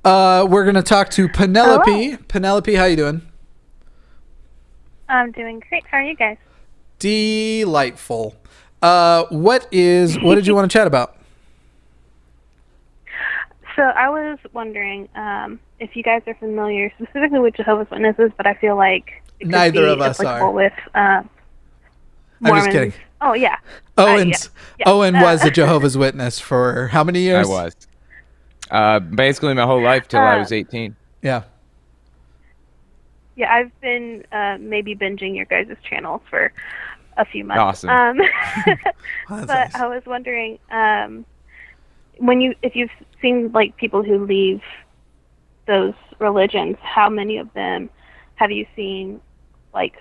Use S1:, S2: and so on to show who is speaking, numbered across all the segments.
S1: We're going to talk to Penelope.
S2: Hello.
S1: Penelope, how you doing?
S2: I'm doing great. How are you guys?
S1: Delightful. What did you want to chat about?
S2: So I was wondering if you guys are familiar specifically with Jehovah's Witnesses, but I feel like it could
S1: Neither
S2: be
S1: of us
S2: applicable
S1: are.
S2: with
S1: I'm
S2: Mormons.
S1: just kidding.
S2: Oh, yeah. Yeah.
S1: Owen was a Jehovah's Witness for how many years?
S3: I was. Basically my whole life till I was 18.
S1: Yeah.
S2: Yeah, I've been maybe binging your guys' channels for a few months.
S3: Awesome.
S2: But
S1: nice.
S2: I was wondering, if you've seen like people who leave those religions, how many of them have you seen like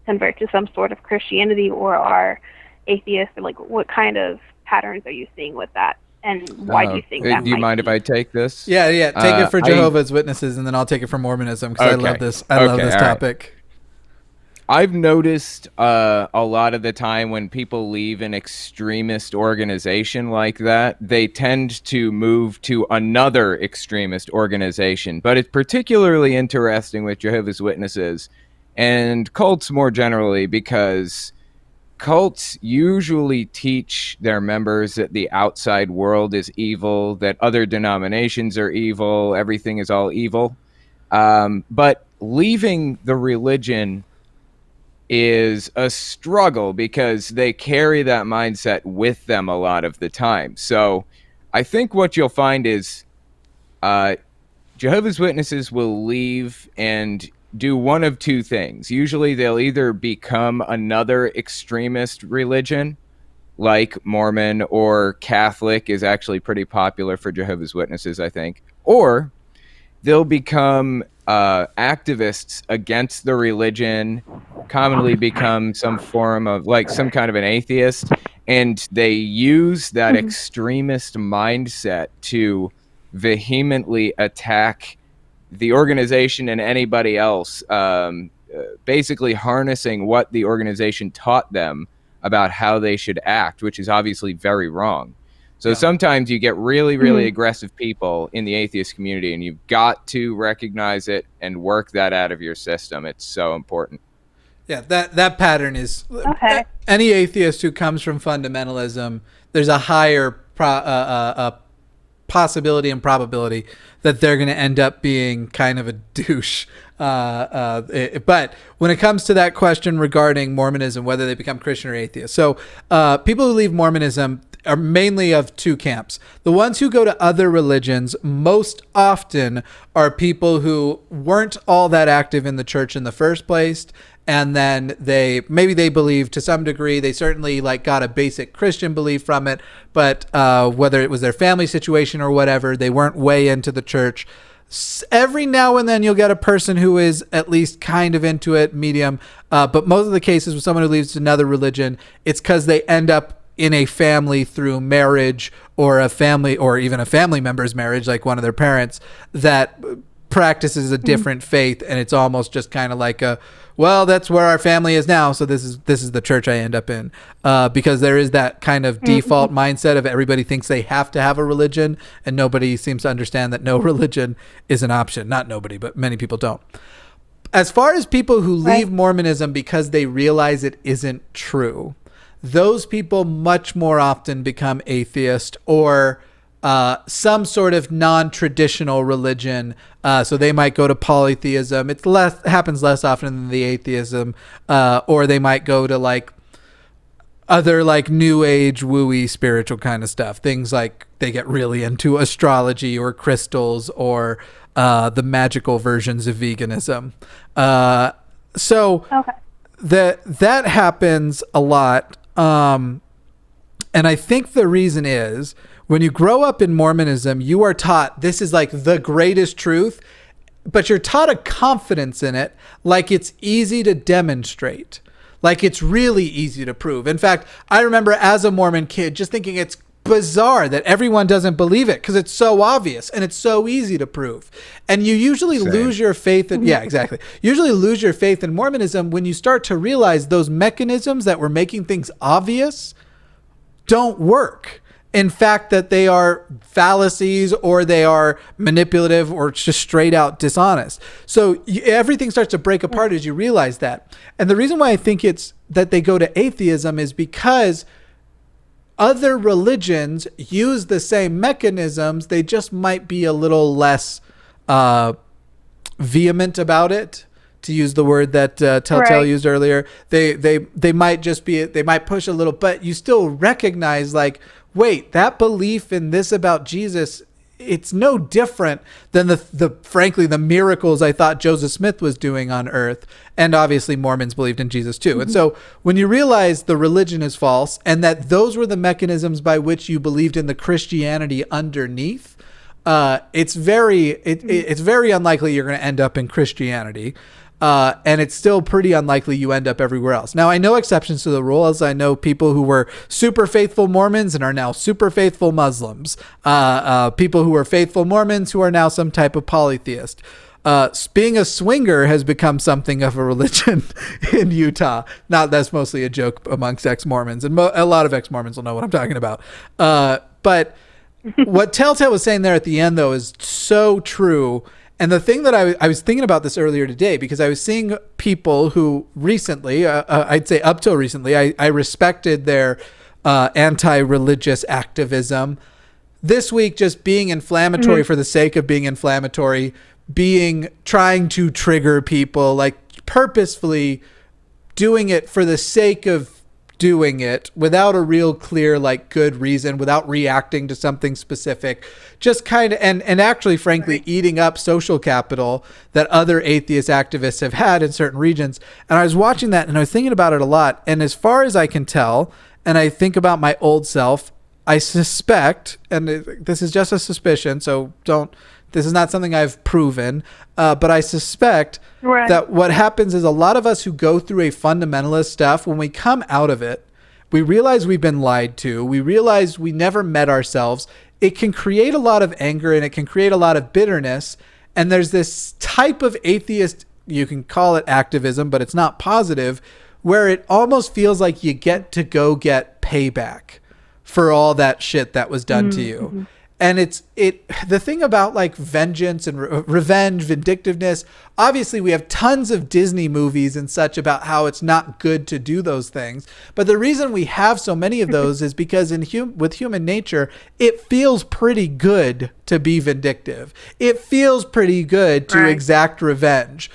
S2: convert to some sort of Christianity or are atheists, or like what kind of patterns are you seeing with that, and why do you think that?
S3: Do you mind if I take this?
S1: Yeah. Take it for Jehovah's Witnesses, and then I'll take it for Mormonism because I love this. I love this topic.
S3: I've noticed a lot of the time when people leave an extremist organization like that, they tend to move to another extremist organization. But it's particularly interesting with Jehovah's Witnesses and cults more generally, because cults usually teach their members that the outside world is evil, that other denominations are evil, everything is all evil. But leaving the religion is a struggle because they carry that mindset with them a lot of the time. So I think what you'll find is Jehovah's Witnesses will leave and do one of two things. Usually they'll either become another extremist religion, like Mormon or Catholic is actually pretty popular for Jehovah's Witnesses, I think, or they'll become activists against the religion, commonly become some form of like some kind of an atheist, and they use that extremist mindset to vehemently attack the organization and anybody else, basically harnessing what the organization taught them about how they should act, which is obviously very wrong. So sometimes you get really, really aggressive people in the atheist community, and you've got to recognize it and work that out of your system. It's so important.
S1: Yeah, that pattern is
S2: Okay.
S1: Any atheist who comes from fundamentalism, there's a higher possibility and probability that they're going to end up being kind of a douche. But when it comes to that question regarding Mormonism, whether they become Christian or atheist, so people who leave Mormonism are mainly of two camps. The ones who go to other religions most often are people who weren't all that active in the church in the first place, and then they believe to some degree. They certainly like got a basic Christian belief from it, but whether it was their family situation or whatever, they weren't way into the church. Every now and then you'll get a person who is at least kind of into it, medium, but most of the cases with someone who leaves another religion, it's because they end up in a family through marriage, or a family, or even a family member's marriage, like one of their parents, that practices a different faith, and it's almost just kind of like well, that's where our family is now, so this is the church I end up in, because there is that kind of default mindset of everybody thinks they have to have a religion, and nobody seems to understand that no religion is an option. Not nobody, but many people don't. As far as people who leave Mormonism because they realize it isn't true, those people much more often become atheist or some sort of non-traditional religion. So they might go to polytheism. It happens less often than the atheism. Or they might go to like other like new age wooey spiritual kind of stuff. Things like they get really into astrology or crystals or the magical versions of veganism. That happens a lot. And I think the reason is when you grow up in Mormonism, you are taught this is like the greatest truth, but you're taught a confidence in it, like it's easy to demonstrate, like it's really easy to prove. In fact, I remember as a Mormon kid just thinking it's bizarre that everyone doesn't believe it because it's so obvious and it's so easy to prove. And you usually lose your faith in, usually lose your faith in Mormonism when you start to realize those mechanisms that were making things obvious don't work. in fact that they are fallacies or they are manipulative or just straight out dishonest. So everything starts to break apart as you realize that. And the reason why I think it's that they go to atheism is because other religions use the same mechanisms. They just might be a little less vehement about it, to use the word that Telltale used earlier. They might just be, they might push a little, but you still recognize like, wait, that belief in this about Jesus, it's no different than the frankly the miracles I thought Joseph Smith was doing on earth. And obviously Mormons believed in Jesus too. And so when you realize the religion is false and that those were the mechanisms by which you believed in the Christianity underneath, it's very unlikely you're going to end up in Christianity. And it's still pretty unlikely you end up everywhere else. Now, I know exceptions to the rule, as I know people who were super faithful Mormons and are now super faithful Muslims. People who were faithful Mormons who are now some type of polytheist. Being a swinger has become something of a religion in Utah. That's mostly a joke amongst ex-Mormons. And a lot of ex-Mormons will know what I'm talking about. But what Telltale was saying there at the end, though, is so true. And the thing that I was thinking about this earlier today, because I was seeing people who recently, I'd say up till recently, I respected their anti-religious activism. This week, just being inflammatory for the sake of being inflammatory, trying to trigger people, like purposefully doing it for the sake of doing it without a real clear, like, good reason, without reacting to something specific, just kind of, and actually, frankly, eating up social capital that other atheist activists have had in certain regions. And I was watching that and I was thinking about it a lot. And as far as I can tell, and I think about my old self, I suspect, and this is just a suspicion, so this is not something I've proven, but I suspect that what happens is a lot of us who go through a fundamentalist stuff, when we come out of it, we realize we've been lied to. We realize we never met ourselves. It can create a lot of anger and it can create a lot of bitterness. And there's this type of atheist, you can call it activism, but it's not positive, where it almost feels like you get to go get payback for all that shit that was done to you. And the thing about like vengeance and revenge, vindictiveness, obviously we have tons of Disney movies and such about how it's not good to do those things. But the reason we have so many of those is because with human nature, it feels pretty good to be vindictive. It feels pretty good to exact revenge.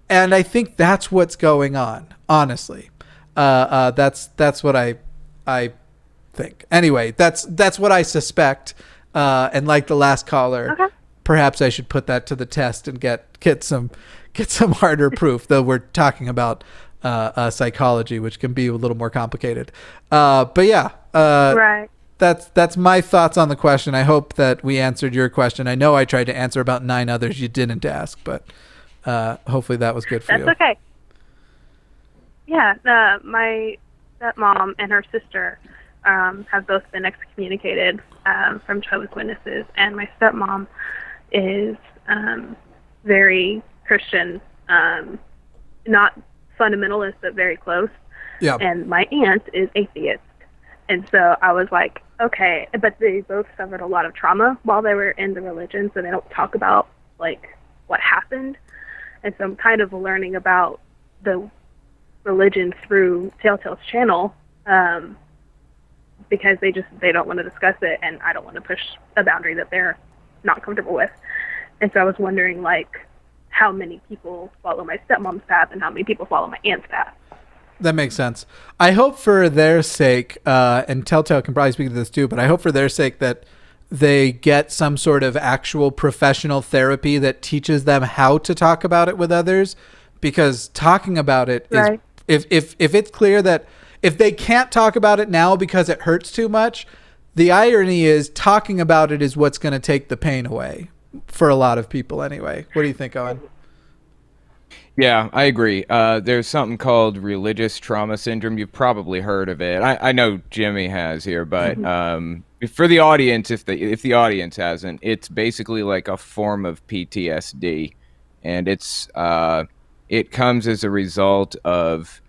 S1: And I think that's what's going on, honestly. That's what I think. Anyway, that's what I suspect. And like the last caller, perhaps I should put that to the test and get some harder proof. Though we're talking about psychology, which can be a little more complicated. But yeah, that's my thoughts on the question. I hope that we answered your question. I know I tried to answer about 9 others you didn't ask, but hopefully that was good for you.
S2: That's okay. Yeah, my stepmom and her sister have both been excommunicated from Jehovah's Witnesses, and my stepmom is very Christian, not fundamentalist, but very close. Yeah. And my aunt is atheist, and so I was like, okay, but they both suffered a lot of trauma while they were in the religion, so they don't talk about like what happened, and so I'm kind of learning about the religion through Telltale's channel. Because they don't want to discuss it, and I don't want to push a boundary that they're not comfortable with. And so I was wondering, like, how many people follow my stepmom's path and how many people follow my aunt's path.
S1: That makes sense. I hope for their sake, and Telltale can probably speak to this too, but I hope for their sake that they get some sort of actual professional therapy that teaches them how to talk about it with others, because talking about it is, if it's clear that if they can't talk about it now because it hurts too much, the irony is talking about it is what's going to take the pain away for a lot of people anyway. What do you think, Owen?
S3: Yeah, I agree. There's something called religious trauma syndrome. You've probably heard of it. I know Jimmy has here, but for the audience, if the audience hasn't, it's basically like a form of PTSD, and it comes as a result of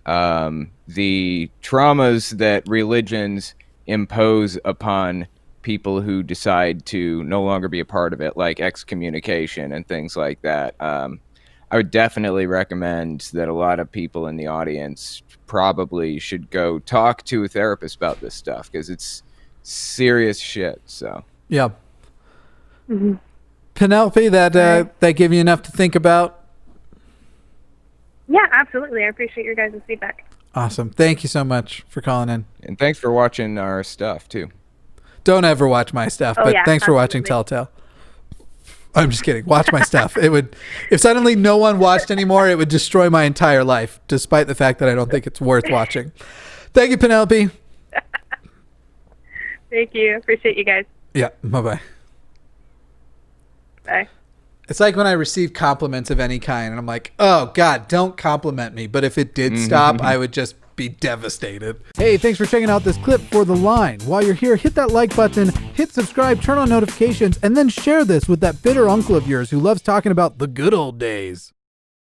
S3: the traumas that religions impose upon people who decide to no longer be a part of it, like excommunication and things like that. I would definitely recommend that a lot of people in the audience probably should go talk to a therapist about this stuff, because it's serious shit. So
S1: yeah. Mm-hmm. Penelope, that gave you enough to think about?
S2: Yeah, absolutely. I appreciate your guys' feedback.
S1: Awesome. Thank you so much for calling in.
S3: And thanks for watching our stuff too.
S1: Don't ever watch my stuff, but
S2: yeah,
S1: thanks for watching Telltale. I'm just kidding. Watch my stuff. It would, if suddenly no one watched anymore, it would destroy my entire life, despite the fact that I don't think it's worth watching. Thank you, Penelope.
S2: Thank you. Appreciate you guys.
S1: Yeah. Bye-bye.
S2: Bye.
S1: It's like when I receive compliments of any kind, and I'm like, oh, God, don't compliment me. But if it did stop, I would just be devastated. Hey, thanks for checking out this clip for The Line. While you're here, hit that like button, hit subscribe, turn on notifications, and then share this with that bitter uncle of yours who loves talking about the good old days.